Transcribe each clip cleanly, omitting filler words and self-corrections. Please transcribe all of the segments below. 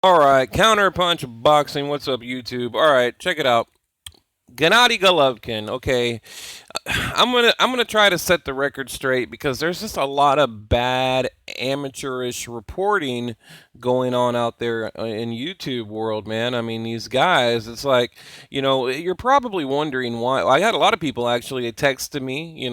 All right, Counterpunch Boxing. What's up, YouTube? All right, check it out. Gennady Golovkin. Okay, I'm gonna try to set the record straight because there's just a lot of bad amateurish reporting going on out there in YouTube world, man. I mean, these guys, it's like, you're probably wondering why. I had a lot of people actually text to me,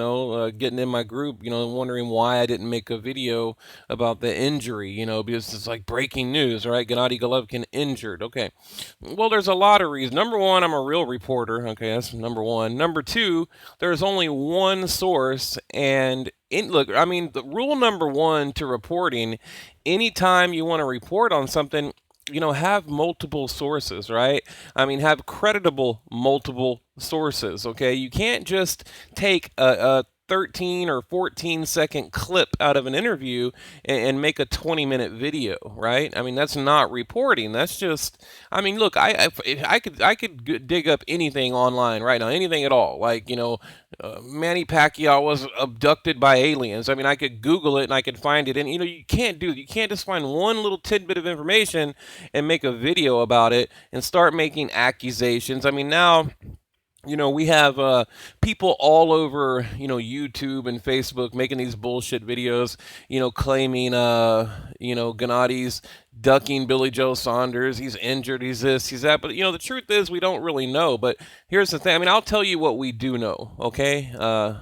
getting in my group, wondering why I didn't make a video about the injury, because it's like breaking news, right? Gennady Golovkin injured. Okay, well, there's a lot of reasons. Number one, I'm a real reporter. Okay, that's number one. Number two, there's only one source, and look, I mean, the rule number one to reporting, anytime you want to report on something, have multiple sources, right? I mean, have creditable multiple sources, okay? You can't just take a 13 or 14-second clip out of an interview and make a 20-minute video, right? I mean, that's not reporting. That's just, I mean, look, I could dig up anything online right now, anything at all. Like, Manny Pacquiao was abducted by aliens. I mean, I could Google it and I could find it. And, you can't just find one little tidbit of information and make a video about it and start making accusations. I mean, now we have people all over, YouTube and Facebook making these bullshit videos, claiming, Gennady's ducking Billy Joe Saunders. He's injured. He's this, he's that. But, the truth is we don't really know. But here's the thing. I mean, I'll tell you what we do know, okay? Yeah,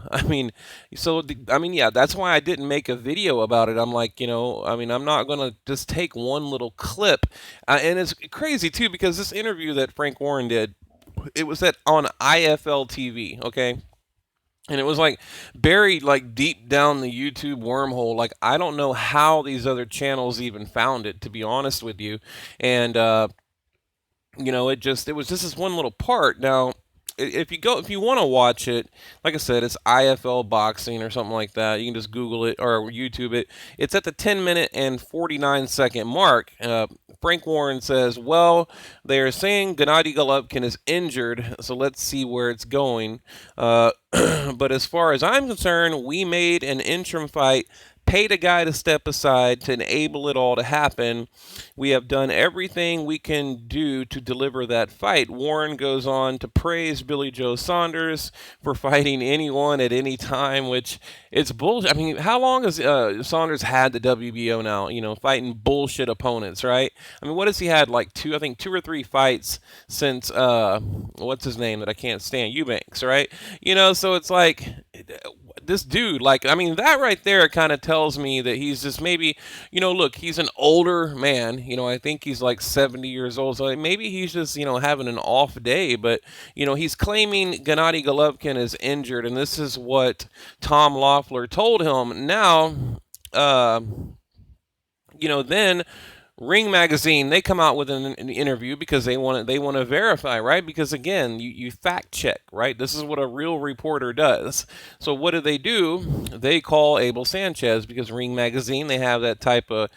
that's why I didn't make a video about it. I'm like, I'm not going to just take one little clip. And it's crazy, too, because this interview that Frank Warren did, it was on IFL TV, okay? And it was like buried like deep down the YouTube wormhole. Like I don't know how these other channels even found it, to be honest with you. And it was just this one little part. Now, if you want to watch it, like I said, it's IFL boxing or something like that. You can just Google it or YouTube it. It's at the 10-minute and 49-second mark. Frank Warren says, "Well, they are saying Gennady Golovkin is injured, so let's see where it's going. But as far as I'm concerned, we made an interim fight." Paid a guy to step aside to enable it all to happen. We have done everything we can do to deliver that fight. Warren goes on to praise Billy Joe Saunders for fighting anyone at any time, which it's bullshit. I mean, how long has Saunders had the WBO now? Fighting bullshit opponents, right? I mean, what has he had? Like I think two or three fights since what's his name that I can't stand, Eubanks, right? So it's like this dude, like, I mean, that right there kind of tells me that he's just maybe, look, he's an older man. I think he's like 70 years old. So maybe he's just, having an off day. But, he's claiming Gennady Golovkin is injured. And this is what Tom Loeffler told him. Now, then Ring Magazine, they come out with an interview because they want to verify, right? Because again, you fact check, right? This is what a real reporter does. So what do? They call Abel Sanchez because Ring Magazine, they have that type of,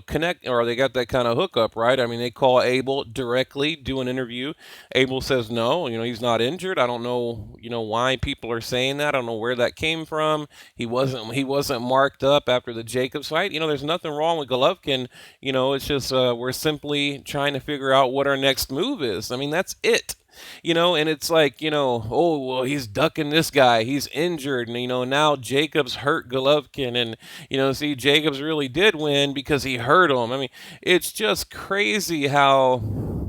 connect, or they got that kind of hookup, right? I mean, they call Abel directly, do an interview. Abel says no, he's not injured. I don't know, why people are saying that. I don't know where that came from. He wasn't marked up after the Jacobs fight. There's nothing wrong with Golovkin. It's just we're simply trying to figure out what our next move is. I mean, that's it. And it's like, oh, well, he's ducking this guy. He's injured. And, now Jacobs hurt Golovkin. And, see, Jacobs really did win because he hurt him. I mean, it's just crazy how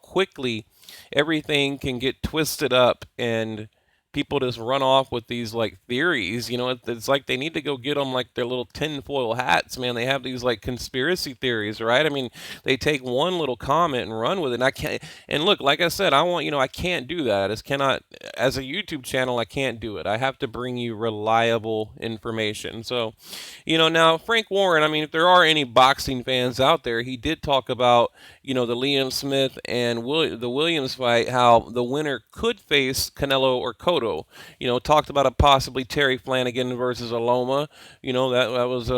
quickly everything can get twisted up and people just run off with these like theories. It's like they need to go get them like their little tinfoil hats, man. They have these like conspiracy theories, right? I mean, they take one little comment and run with it. And I can't. And look, like I said, I can't do that. I just cannot. As a YouTube channel, I can't do it. I have to bring you reliable information. So, now Frank Warren. I mean, if there are any boxing fans out there, he did talk about the Liam Smith and the Williams fight, how the winner could face Canelo or Cotto. Cotto. Talked about a possibly Terry Flanagan versus Aloma. That was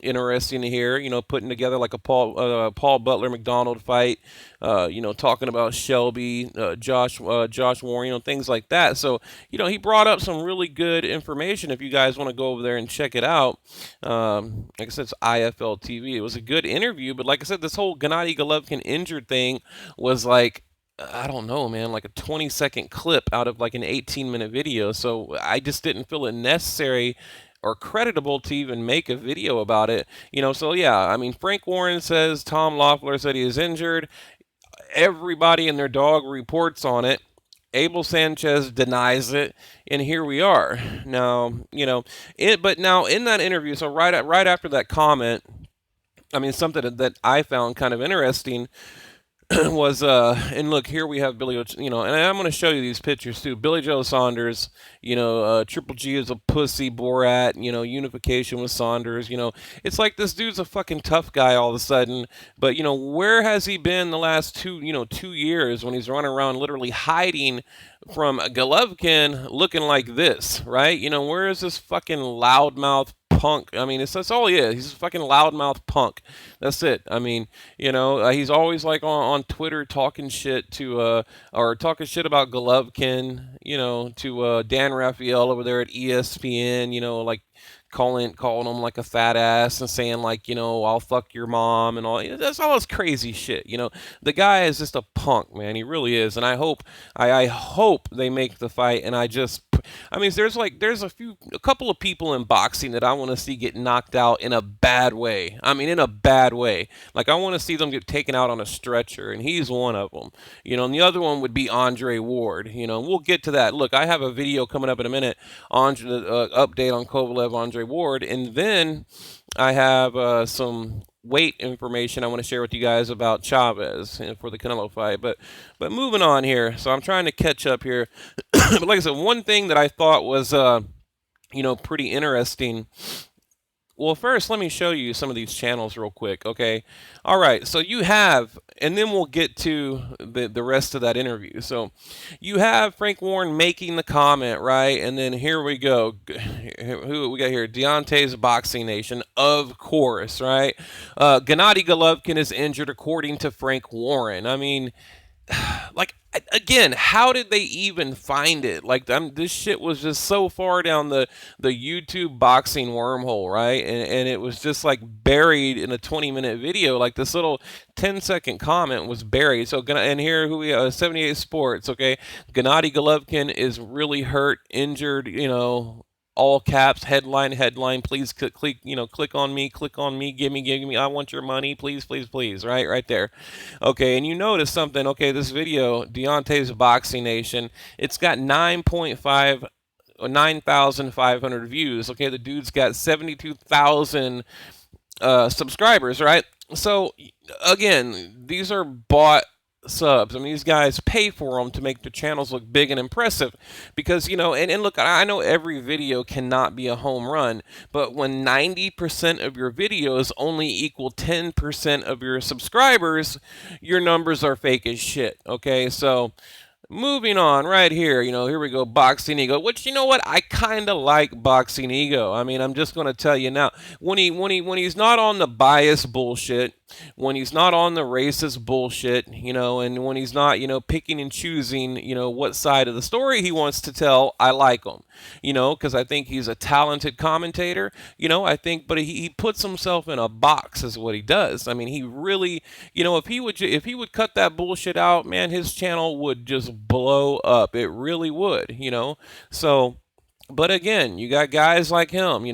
interesting to hear. Putting together like a Paul Butler McDonald fight. Talking about Shelby, Josh Warren, things like that. So he brought up some really good information. If you guys want to go over there and check it out, like I said, it's IFL TV. It was a good interview, but like I said, this whole Gennady Golovkin injured thing was like, I don't know, man, like a 20-second clip out of like an 18-minute video. So I just didn't feel it necessary or creditable to even make a video about it. So yeah, I mean, Frank Warren says Tom Loeffler said he is injured. Everybody and their dog reports on it. Abel Sanchez denies it, and here we are. Now, but now in that interview, so right after that comment, I mean, something that I found kind of interesting was and look, here we have and I'm going to show you these pictures too. Billy Joe Saunders, Triple G is a pussy, Borat, unification with Saunders. It's like this dude's a fucking tough guy all of a sudden, but where has he been the last 2 years when he's running around literally hiding from Golovkin looking like this, right? Where is this fucking loudmouth punk? I mean, that's all he is. He's a fucking loudmouth punk. That's it. I mean, he's always like on Twitter talking shit to or talking shit about Golovkin, to Dan Raphael over there at ESPN, like calling him like a fat ass and saying like, I'll fuck your mom and all. That's all this crazy shit. The guy is just a punk, man. He really is. And I hope they make the fight. And there's a couple of people in boxing that I want to see get knocked out in a bad way. I mean, in a bad way. Like, I want to see them get taken out on a stretcher, and he's one of them. And the other one would be Andre Ward. We'll get to that. Look, I have a video coming up in a minute on update on Kovalev, Andre Ward, and then I have some weight information I want to share with you guys about Chavez for the Canelo fight. But moving on here, so I'm trying to catch up here. But like I said, one thing that I thought was pretty interesting. Well, first, let me show you some of these channels real quick, okay? All right, so you have, and then we'll get to the rest of that interview. So you have Frank Warren making the comment, right? And then here we go. Who we got here? Deontay's Boxing Nation, of course, right? Gennady Golovkin is injured, according to Frank Warren. I mean, like, again, how did they even find it? Like, this shit was just so far down the YouTube boxing wormhole, right? And it was just like buried in a 20-minute video. Like, this little 10-second comment was buried. So, and here who we are, 78 Sports, okay? Gennady Golovkin is really hurt, injured, all caps, headline, please click on me, give me, I want your money, please, right there. Okay, and you notice something, okay, this video, Deontay's Boxing Nation, it's got 9,500 views, okay, the dude's got 72,000 subscribers, right? So, again, these are bought subs. I mean, these guys pay for them to make their channels look big and impressive because, and look, I know every video cannot be a home run, but when 90% of your videos only equal 10% of your subscribers, your numbers are fake as shit, okay? So, moving on right here, here we go, Boxing Ego, which, you know what, I kind of like Boxing Ego. I mean, I'm just going to tell you now, when he's not on the bias bullshit, when he's not on the racist bullshit, and when he's not, picking and choosing, what side of the story he wants to tell, I like him, because I think he's a talented commentator, I think, but he puts himself in a box is what he does. I mean, he really, if he would cut that bullshit out, man, his channel would just blow up. It really would, So, but again, you got guys like him,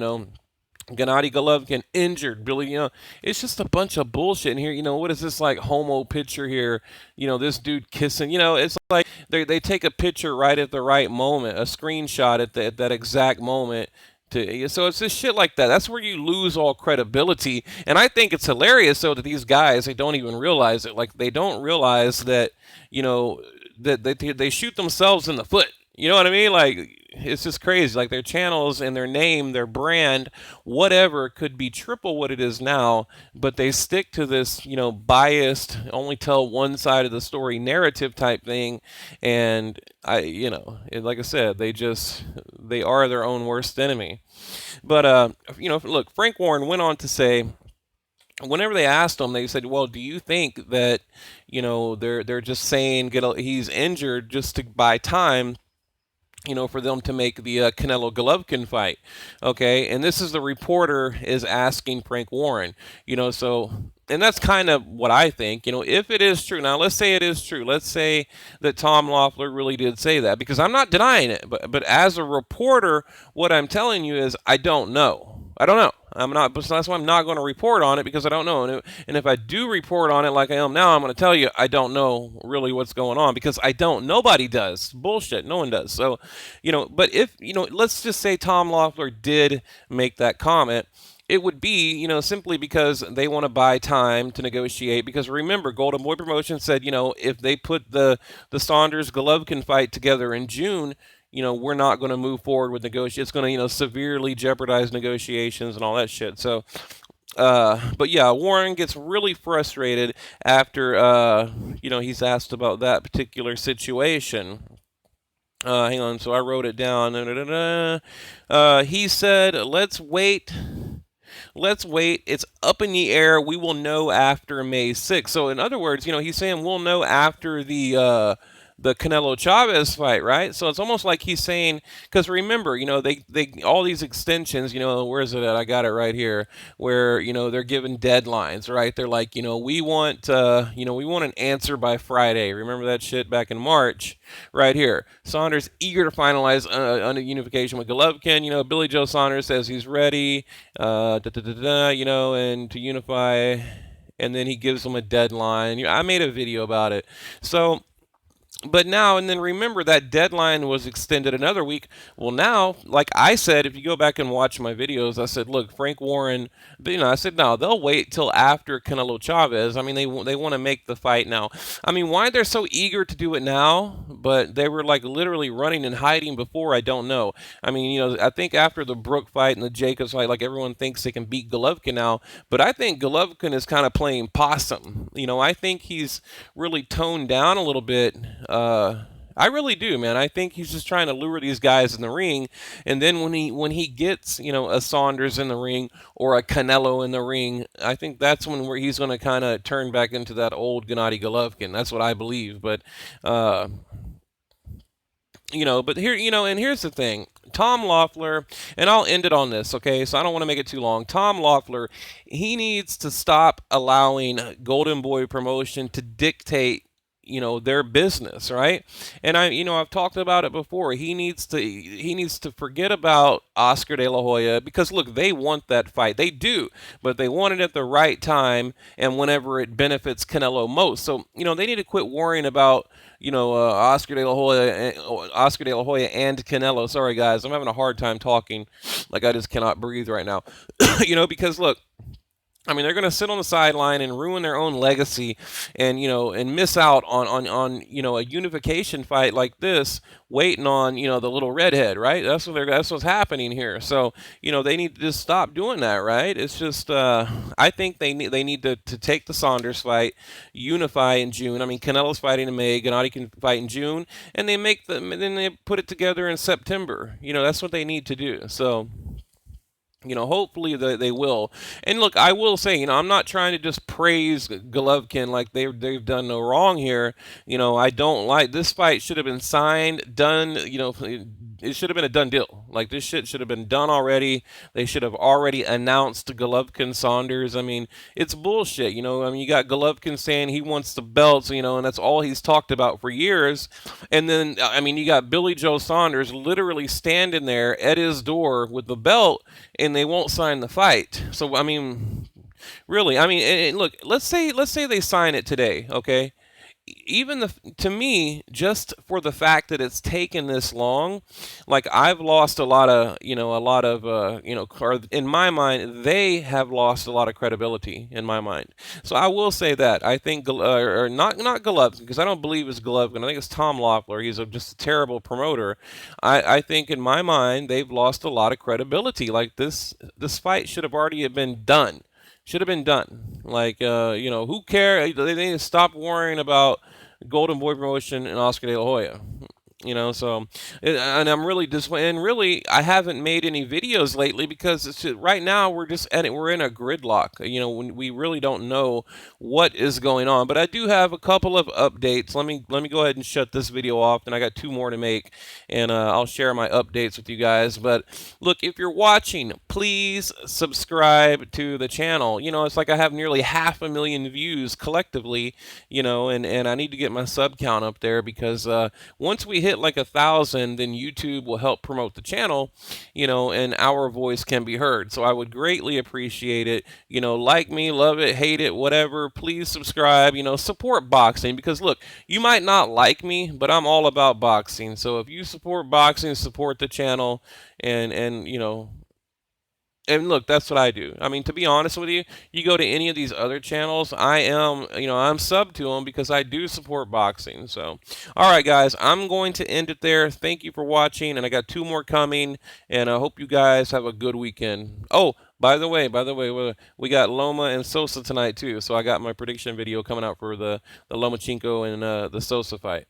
Gennady Golovkin injured, Billy, it's just a bunch of bullshit in here. What is this like homo picture here? This dude kissing, it's like they take a picture right at the right moment, a screenshot at that exact moment. So it's just shit like that. That's where you lose all credibility. And I think it's hilarious, though, that these guys, they don't even realize it. Like, they don't realize that, that they shoot themselves in the foot. You know what I mean? Like, it's just crazy. Like their channels and their name, their brand, whatever could be triple what it is now, but they stick to this, biased, only tell one side of the story narrative type thing. And like I said, they are their own worst enemy. But look, Frank Warren went on to say, whenever they asked him, they said, "Well, do you think that, they're just saying he's injured just to buy time, for them to make the Canelo Golovkin fight?" Okay, and this is the reporter is asking Frank Warren, so. And that's kind of what I think, if it is true. Now, let's say it is true. Let's say that Tom Loeffler really did say that, because I'm not denying it. But as a reporter, what I'm telling you is I don't know. I don't know. I'm not. So that's why I'm not going to report on it, because I don't know. And if I do report on it like I am now, I'm going to tell you I don't know really what's going on, because I don't. Nobody does. Bullshit. No one does. So, But if let's just say Tom Loeffler did make that comment. It would be, simply because they want to buy time to negotiate. Because remember, Golden Boy Promotion said, if they put the Saunders Golovkin fight together in June, we're not going to move forward with negotiations. It's going to, severely jeopardize negotiations and all that shit. So, but yeah, Warren gets really frustrated after, he's asked about that particular situation. Hang on, so I wrote it down. He said, "Let's wait. Let's wait. It's up in the air. We will know after May 6th." So, in other words, he's saying we'll know after the Canelo Chavez fight, right? So it's almost like he's saying, because remember, they all these extensions, where is it at? I got it right here, where they're given deadlines, right? They're like, we want an answer by Friday. Remember that shit back in March, right here. Saunders eager to finalize on a unification with Golovkin. Billy Joe Saunders says he's ready, and to unify, and then he gives them a deadline. I made a video about it, so. But now, and then remember, that deadline was extended another week. Well, now, like I said, if you go back and watch my videos, I said, look, Frank Warren, I said, no, they'll wait till after Canelo Chavez. I mean, they want to make the fight now. I mean, why they're so eager to do it now, but they were like literally running and hiding before, I don't know. I mean, I think after the Brook fight and the Jacobs fight, like everyone thinks they can beat Golovkin now, but I think Golovkin is kind of playing possum. I think he's really toned down a little bit. I really do, man. I think he's just trying to lure these guys in the ring, and then when he gets a Saunders in the ring or a Canelo in the ring, I think that's where he's going to kind of turn back into that old Gennady Golovkin. That's what I believe. But but here, and here's the thing. Tom Loeffler, and I'll end it on this, okay? So I don't want to make it too long. Tom Loeffler, he needs to stop allowing Golden Boy Promotion to dictate their business, right? And I've talked about it before. He needs to forget about Oscar De La Hoya, because look, they want that fight. They do, but they want it at the right time and whenever it benefits Canelo most. So, they need to quit worrying about Oscar De La Hoya and Canelo. Sorry guys, I'm having a hard time talking. Like I just cannot breathe right now. Because look, I mean, they're going to sit on the sideline and ruin their own legacy, and and miss out on a unification fight like this, waiting on the little redhead, right? That's what's happening here. So they need to just stop doing that, right? It's just I think they need to take the Saunders fight, unify in June. I mean, Canelo's fighting in May, Gennady can fight in June, and then they put it together in September. That's what they need to do. So. Hopefully they will. And look, I will say, I'm not trying to just praise Golovkin like they've done no wrong here. I don't like this fight should have been signed, done. It should have been a done deal. Like this shit should have been done already. They should have already announced Golovkin Saunders. I mean, it's bullshit. I mean, you got Golovkin saying he wants the belts, and that's all he's talked about for years. And then, I mean, you got Billy Joe Saunders literally standing there at his door with the belt, and they won't sign the fight. So I mean, really, I mean, look, let's say they sign it today, okay? even to me, just for the fact that it's taken this long, like I've lost a lot of or in my mind they have lost a lot of credibility in my mind. So I will say that I think or not Golovkin, because I don't believe it's Golovkin. I think it's Tom Loeffler. He's just a terrible promoter. I think in my mind they've lost a lot of credibility. Like this fight should have already been done. Should have been done. Like, who care? They need to stop worrying about Golden Boy promotion and Oscar De La Hoya. So and I'm really disappointed. And really, I haven't made any videos lately because right now we're in a gridlock. When we really don't know what is going on. But I do have a couple of updates. Let me go ahead and shut this video off. And I got two more to make, and I'll share my updates with you guys. But look, if you're watching, please subscribe to the channel. It's like I have nearly 500,000 views collectively. And I need to get my sub count up there because once we hit like 1,000, then YouTube will help promote the channel, and our voice can be heard. So I would greatly appreciate it. Like me, love it, hate it, whatever. Please subscribe. Support boxing, because look, you might not like me, but I'm all about boxing. So if you support boxing, support the channel, and look, that's what I do. I mean, to be honest with you, you go to any of these other channels, I'm sub to them because I do support boxing. So, all right, guys, I'm going to end it there. Thank you for watching, and I got two more coming, and I hope you guys have a good weekend. Oh, by the way, we got Loma and Sosa tonight too. So I got my prediction video coming out for the Lomachenko and the Sosa fight.